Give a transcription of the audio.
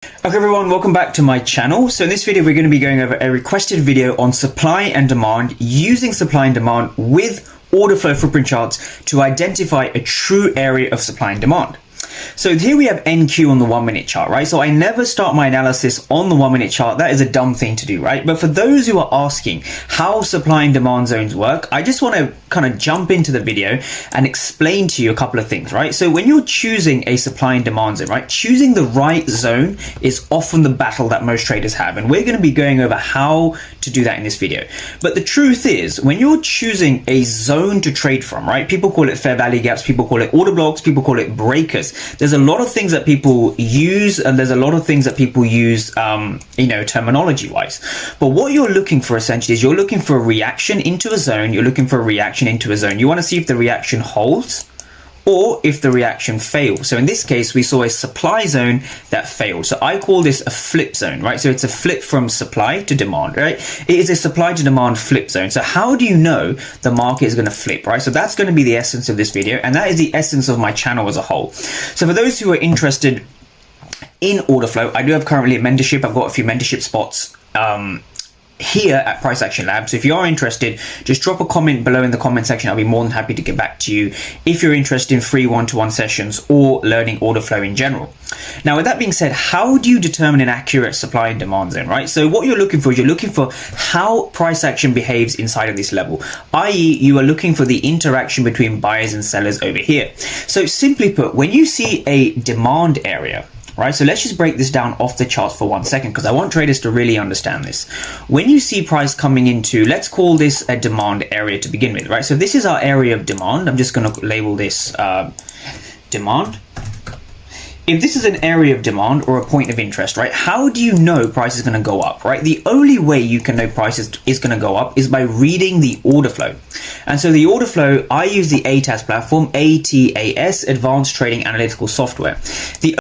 Okay everyone, welcome back to my channel. So in this video, we're going to be going over a requested video on supply and demand, using supply and demand with order flow footprint charts to identify a true area of supply and demand. So here we have NQ on the 1 minute chart, right? So I never start my analysis on the 1 minute chart. That is a dumb thing to do, right? But for those who are asking how supply and demand zones work, I just want to kind of jump into the video and explain to you a couple of things, right? So when you're choosing a supply and demand zone, right, choosing the right zone is often the battle that most traders have. And we're going to be going over how to do that in this video. But the truth is, when you're choosing a zone to trade from, right, people call it fair value gaps, people call it order blocks, people call it breakers. There's a lot of things that people use, and there's a lot of things that people use, terminology wise. But what you're looking for essentially is you're looking for a reaction into a zone. You're looking for a reaction into a zone. You want to see if the reaction holds or if the reaction fails. So in this case, we saw a supply zone that failed. So I call this a flip zone, right? So it's a flip from supply to demand, right? It is a supply to demand flip zone. So how do you know the market is going to flip, right? So that's going to be the essence of this video. And that is the essence of my channel as a whole. So for those who are interested in order flow, I do have currently a mentorship. I've got a few mentorship spots here at Price Action Lab. So if you are interested, just drop a comment below in the comment section. I'll be more than happy to get back to you if you're interested in free one-to-one sessions or learning order flow in general. Now, with that being said, how do you determine an accurate supply and demand zone, right? So what you're looking for is you're looking for how price action behaves inside of this level, i.e. you are looking for the interaction between buyers and sellers over here. So simply put, when you see a demand area, right? So let's just break this down off the charts for 1 second, because I want traders to really understand this. When you see price coming into, let's call this a demand area to begin with, right? So this is our area of demand. I'm just going to label this demand. If this is an area of demand or a point of interest, right, how do you know price is going to go up, right? The only way you can know price is going to go up is by reading the order flow. And so the order flow, I use the ATAS platform, ATAS, Advanced Trading Analytical Software. The